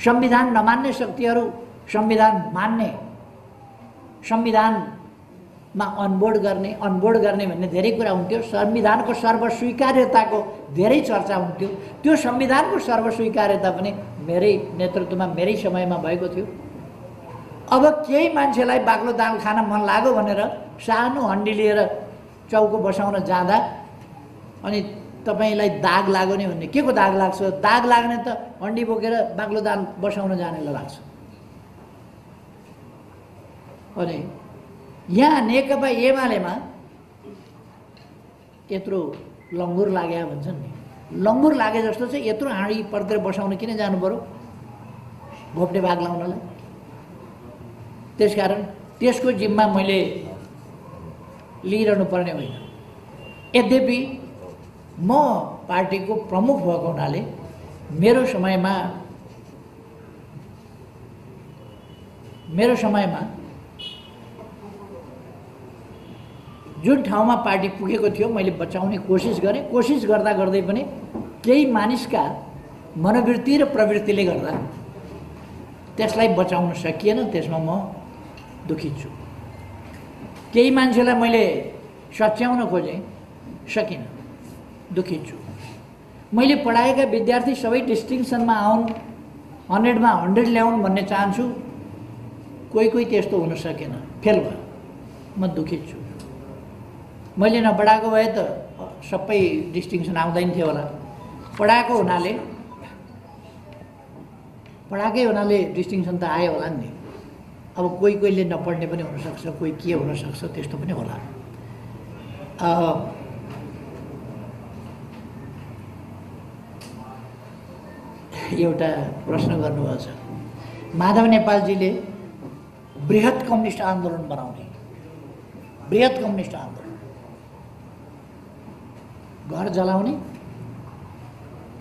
संविधान नमान्ने शक्तिहरू संविधान मान्ने, संविधानमा अनबोर्ड गर्ने भन्ने धेरै कुरा हुन्थ्यो। संविधानको सर्वस्वीकार्यताको धेरै चर्चा हुन्थ्यो। त्यो संविधानको सर्वस्वीकार्यता पनि मेरै नेतृत्वमा, मेरै समयमा भएको थियो। अब केही मान्छेलाई बाक्लो दाल खान मन लाग्यो भनेर सानो हन्डी लिएर चौको बसाउन जाँदा अनि तपाईलाई दाग लाग्यो नि भन्ने, के को दाग लाग्छ? दाग लाग्ने त हन्डी बोकेर बाक्लो दाल बसाउन जानेलाई लाग्छ। अनि यहाँ नेकपा एमालेमा यत्रो लङ्गुर लाग्या भन्छन् नि, लङ्गुर लागे जस्तो चाहिँ यत्रो हाँडी पर्तिर बसाउन किन जानु पर्यो घोप्टे भाग लाउनलाई? त्यसकारण त्यसको जिम्मा मैले लिइरहनु पर्ने होइन। यद्यपि म पार्टीको प्रमुख भएको हुनाले मेरो समयमा जुन ठाउँमा पार्टी पुगेको थियो मैले बचाउने कोसिस गरेँ। कोसिस गर्दा गर्दै पनि केही मानिसका मनोवृत्ति र प्रवृत्तिले गर्दा त्यसलाई बचाउन सकिएन। त्यसमा म दुखित छु। केही मान्छेलाई मैले सच्याउन खोजेँ, सकिनँ, दुखित छु। मैले पढाएका विद्यार्थी सबै डिस्टिङसनमा आउन्, 100मा 100 ल्याउन् भन्ने चाहन्छु। कोही त्यस्तो हुन सकेन, फेल भयो। म दुखित छु। मैले नपढाएको भए त सबै डिस्टिङसन आउँदैन थियो होला। पढाएकै हुनाले डिस्टिङसन त आयो होला नि। अब कोहीले नपढ्ने पनि हुनसक्छ, कोही के हुनसक्छ, त्यस्तो पनि होला। एउटा प्रश्न गर्नुभएको छ, माधव नेपालजीले बृहत कम्युनिस्ट आन्दोलन बनाउने, बृहत कम्युनिस्ट आन्दोलन, घर जलाउने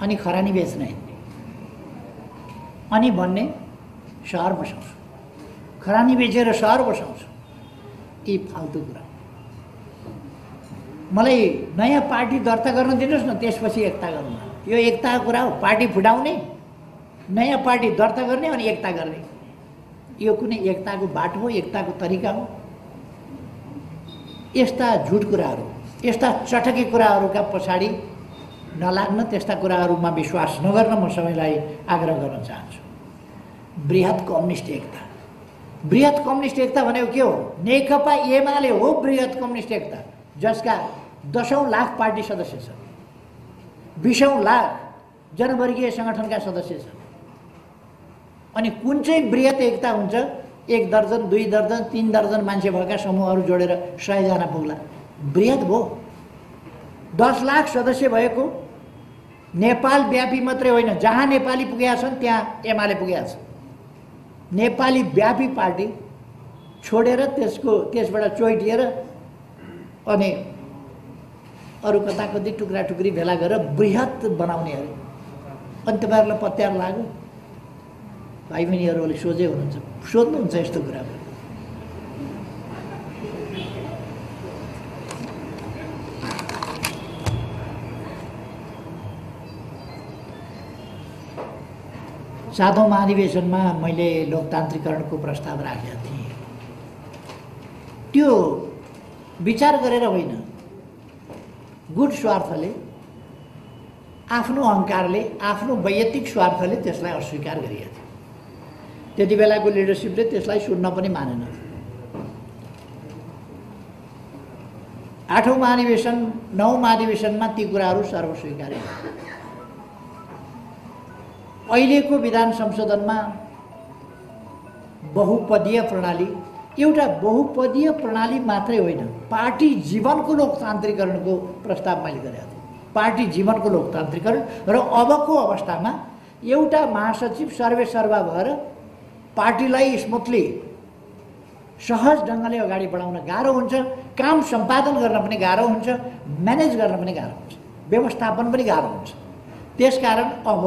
अनि खरानी बेच्न हिँड्ने अनि भन्ने सहर बसाउँछु, खरानी बेचेर सहर बसाउँछु, यी फाल्तु कुरा। मलाई नयाँ पार्टी दर्ता गर्न दिनुहोस् न, त्यसपछि एकता गरौँ। यो एकताको कुरा हो। पार्टी फुटाउने, नयाँ पार्टी दर्ता गर्ने अनि एकता गर्ने, यो कुनै एकताको बाटो हो, एकताको तरिका हो? यस्ता झुट कुराहरू, यस्ता चटके कुराहरूका पछाडि नलाग्न, त्यस्ता कुराहरूमा विश्वास नगर्न म सबैलाई आग्रह गर्न चाहन्छु। बृहत कम्युनिस्ट एकता, बृहत कम्युनिस्ट एकता भनेको के हो? नेकपा एमाले हो बृहत कम्युनिस्ट एकता, जसका 10औं लाख पार्टी सदस्य छन्, 20औं लाख जनवर्गीय सङ्गठनका सदस्य छन्। अनि कुन चाहिँ बृहत एकता हुन्छ? 1 दर्जन, 2 दर्जन, 3 दर्जन मान्छे भएका समूहहरू जोडेर 100 जना पुग्ला, बृहत भयो। 10 लाख सदस्य भएको नेपाल व्यापी मात्रै होइन, जहाँ नेपाली पुगेका छन् त्यहाँ एमाले पुगेका छ। नेपाली व्यापी पार्टी छोडेर त्यसबाट चोइटिएर अनि अरू कता कति टुक्रा टुक्री भेला गरेर बृहत बनाउने अरे। अनि तपाईँहरूलाई पत्यार लाग्यो? भाइ बहिनीहरूले सोझै हुनुहुन्छ, सोध्नुहुन्छ यस्तो कुरा। सातौं महाधिवेशनमा मैले लोकतान्त्रिकरणको प्रस्ताव राखेका थिएँ। त्यो विचार गरेर होइन, गुड स्वार्थले, आफ्नो अहङ्कारले, आफ्नो वैयक्तिक स्वार्थले त्यसलाई अस्वीकार गरिएको थियो। त्यति बेलाको लिडरसिपले त्यसलाई सुन्न पनि मानेन। 8औं महाधिवेशन 9औं महाधिवेशनमा ती कुराहरू सर्वस्वीकार्य। अहिलेको विधान संशोधनमा बहुपदीय प्रणाली, एउटा बहुपदीय प्रणाली मात्रै होइन, पार्टी जीवनको लोकतान्त्रिकरणको प्रस्ताव मैले गरेको थिएँ। पार्टी जीवनको लोकतान्त्रिकरण र अबको अवस्थामा एउटा महासचिव सर्वेसर्वा भएर पार्टीलाई स्मुथली सहज ढङ्गले अगाडि बढाउन गाह्रो हुन्छ, काम सम्पादन गर्न पनि गाह्रो हुन्छ, म्यानेज गर्न पनि गाह्रो हुन्छ, व्यवस्थापन पनि गाह्रो हुन्छ। त्यसकारण अब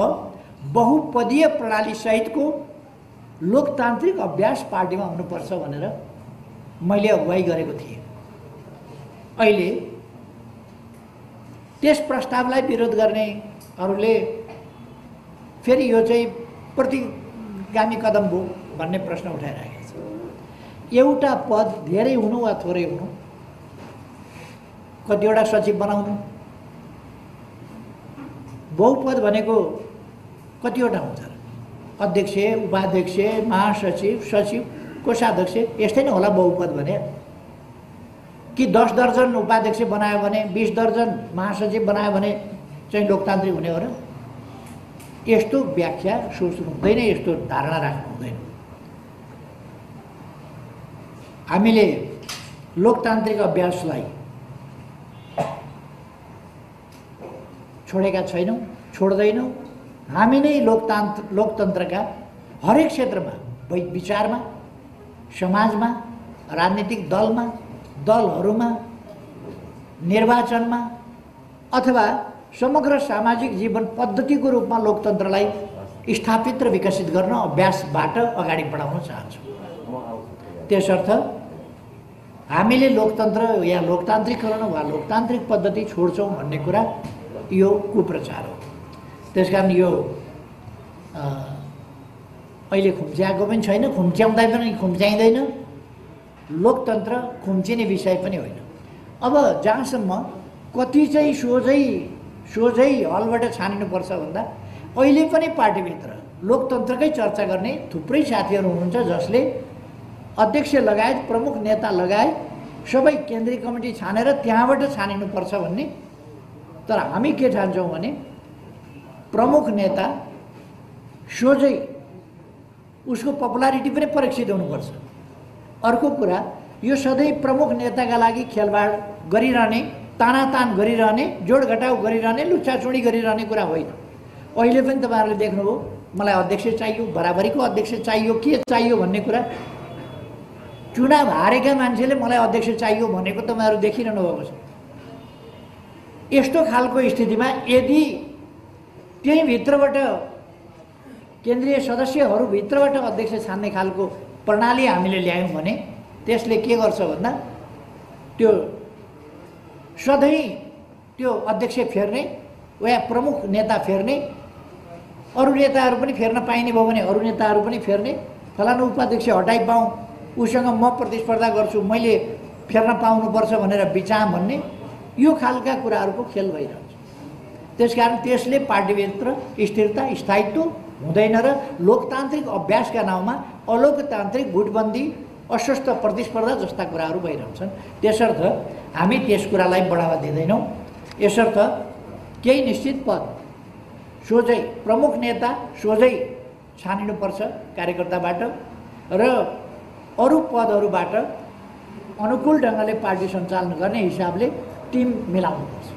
बहुपदीय प्रणाली सहितको लोकतान्त्रिक अभ्यास पार्टीमा हुनुपर्छ भनेर मैले अगुवाई गरेको थिएँ। अहिले त्यस प्रस्तावलाई विरोध गर्नेहरूले फेरि यो चाहिँ प्रतिगामी कदम हो भन्ने प्रश्न उठाइरहेको छ। एउटा पद धेरै हुनु वा थोरै हुनु, कतिवटा सचिव बनाउनु, बहुपद भनेको कतिवटा हुन्छ? अध्यक्ष, उपाध्यक्ष, महासचिव, सचिव, कोषाध्यक्ष, यस्तै नै होला बहुपद भने। कि 10 दर्जन उपाध्यक्ष बनायो भने, 20 दर्जन महासचिव बनायो भने चाहिँ लोकतान्त्रिक हुने हो र? यस्तो व्याख्या सोच्नु हुँदैन, यस्तो धारणा राख्नु हुँदैन। हामीले लोकतान्त्रिक अभ्यासलाई छोडेका छैनौँ, छोड्दैनौँ। हामी नै लोकतन्त्रका हरेक क्षेत्रमा, विचारमा, समाजमा, राजनीतिक दलमा, दलहरूमा, निर्वाचनमा अथवा समग्र सामाजिक जीवन पद्धतिको रूपमा लोकतन्त्रलाई स्थापित र विकसित गर्न अभ्यासबाट अगाडि बढाउन चाहन्छौँ। त्यसर्थ हामीले लोकतन्त्र या लोकतान्त्रिकरण वा लोकतान्त्रिक पद्धति छोड्छौँ भन्ने कुरा यो कुप्रचार हो। त्यसकारण यो अहिले खुम्च्याएको पनि छैन, खुम्च्याउँदा पनि खुम्च्याइँदैन। लोकतन्त्र खुम्चिने विषय पनि होइन। अब जहाँसम्म कति चाहिँ सोझै हलबाट छानिनुपर्छ भन्दा अहिले पनि पार्टीभित्र लोकतन्त्रकै चर्चा गर्ने थुप्रै साथीहरू हुनुहुन्छ जसले अध्यक्ष लगायत, प्रमुख नेता लगायत सबै केन्द्रीय कमिटी छानेर त्यहाँबाट छानिनुपर्छ भन्ने। तर हामी के ठान्छौँ भने प्रमुख नेता सोझै उसको पपुलारिटी पनि परीक्षित हुनुपर्छ। अर्को कुरा, यो सधैँ प्रमुख नेताका लागि खेलबाड गरिरहने, तानातान गरिरहने, जोड घटाउ गरिरहने, लुच्चाचुडी गरिरहने कुरा होइन। अहिले पनि तपाईँहरूले देख्नुभयो, मलाई अध्यक्ष चाहियो, बराबरीको अध्यक्ष चाहियो, के चाहियो भन्ने कुरा। चुनाव हारेका मान्छेले मलाई अध्यक्ष चाहियो भनेको तपाईँहरू देखिरहनु भएको छ। यस्तो खालको स्थितिमा यदि त्यही भित्रबाट केन्द्रीय सदस्यहरूभित्रबाट अध्यक्ष छान्ने खालको प्रणाली हामीले ल्यायौँ भने त्यसले के गर्छ भन्दा त्यो सधैँ त्यो अध्यक्ष फेर्ने वा प्रमुख नेता फेर्ने, अरू नेताहरू पनि फेर्न पाइने भयो भने अरू नेताहरू पनि फेर्ने, फलानु उपाध्यक्ष हटाइपाउँ, उसँग म प्रतिस्पर्धा गर्छु, मैले फेर्न पाउनुपर्छ भनेर बिचाम भन्ने, यो खालका कुराहरूको खेल भइरहन्छ। त्यसकारण त्यसले पार्टीभित्र स्थिरता, स्थायित्व हुँदैन र लोकतान्त्रिक अभ्यासका नाउँमा अलोकतान्त्रिक गुटबन्दी, अस्वस्थ प्रतिस्पर्धा जस्ता कुराहरू भइरहन्छन्। त्यसर्थ हामी त्यस कुरालाई बढावा दिँदैनौँ। यसर्थ केही निश्चित पद सोझै प्रमुख नेता सोझै छानिनुपर्छ कार्यकर्ताबाट र अरू पदहरूबाट अनुकूल ढङ्गले पार्टी सञ्चालन गर्ने हिसाबले टिम मिलाउनुपर्छ।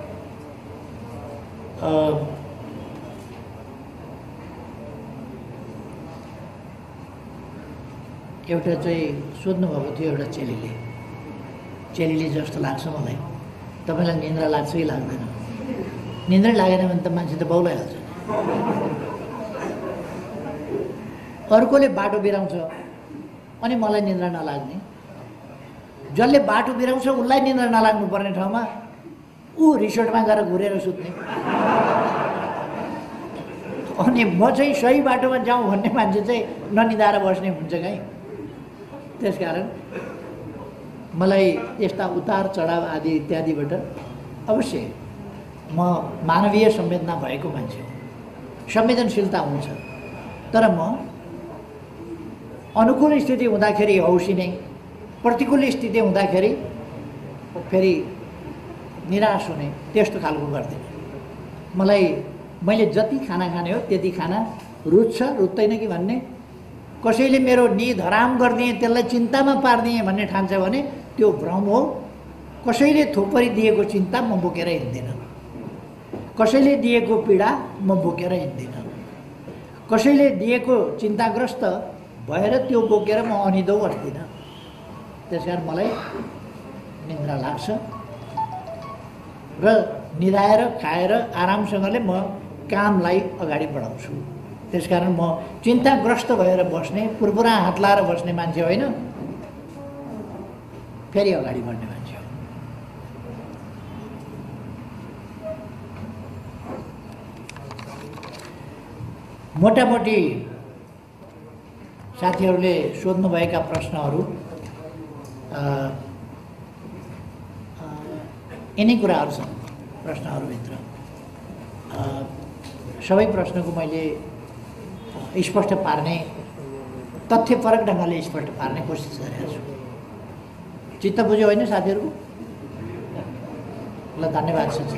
एउटा चाहिँ सोध्नुभएको थियो एउटा चेलीले जस्तो लाग्छ मलाई, तपाईँलाई निन्द्रा लाग्छ कि लाग्दैन? निन्द्रै लागेन भने त मान्छे त बौलाइहाल्छ। अर्कोले बाटो बिराउँछ अनि मलाई निन्द्रा नलाग्ने, जसले बाटो बिराउँछ उसलाई निन्द्रा नलाग्नु पर्ने ठाउँमा ऊ रिसोर्टमा गएर घुरेर सुत्ने, अनि म चाहिँ सही बाटोमा जाउँ भन्ने मान्छे चाहिँ ननिदाएर बस्ने हुन्छ कहीँ। त्यसकारण मलाई यस्ता उतार चढाव आदि इत्यादिबाट अवश्य म मानवीय संवेदना भएको मान्छे हो, संवेदनशीलता हुन्छ, तर म अनुकूल स्थिति हुँदाखेरि हौसिने, प्रतिकूल स्थिति हुँदाखेरि फेरि निराश हुने, त्यस्तो खालको गर्दिनँ। मैले जति खाना खाने हो त्यति खाना रुच्छ रुच्दैन कि भन्ने, कसैले मेरो निद हराम गरिदिए त्यसलाई चिन्तामा पारिदिएँ भन्ने ठान्छ भने त्यो भ्रम हो। कसैले थोपरी दिएको चिन्ता म बोकेर हिँड्दिनँ, कसैले दिएको पीडा म बोकेर हिँड्दिनँ, कसैले दिएको चिन्ताग्रस्त भएर त्यो बोकेर म अनिदो बस्दिनँ। त्यसकारण मलाई निन्द्रा लाग्छ र निदाएर खाएर आरामसँगले म कामलाई अगाडि बढाउँछु। त्यसकारण म चिन्ताग्रस्त भएर बस्ने, पुरपुरा हात लाएर बस्ने मान्छे होइन, फेरि अगाडि बढ्ने मान्छे हो। मोटामोटी साथीहरूले सोध्नुभएका प्रश्नहरू यिनै कुराहरू छन्। प्रश्नहरूभित्र सबै प्रश्नको मैले स्पष्ट पार्ने, तथ्यपरक ढङ्गले स्पष्ट पार्ने कोसिस गरेको छु। चित्त बुझ्यो होइन साथीहरूको? ल, धन्यवाद छ।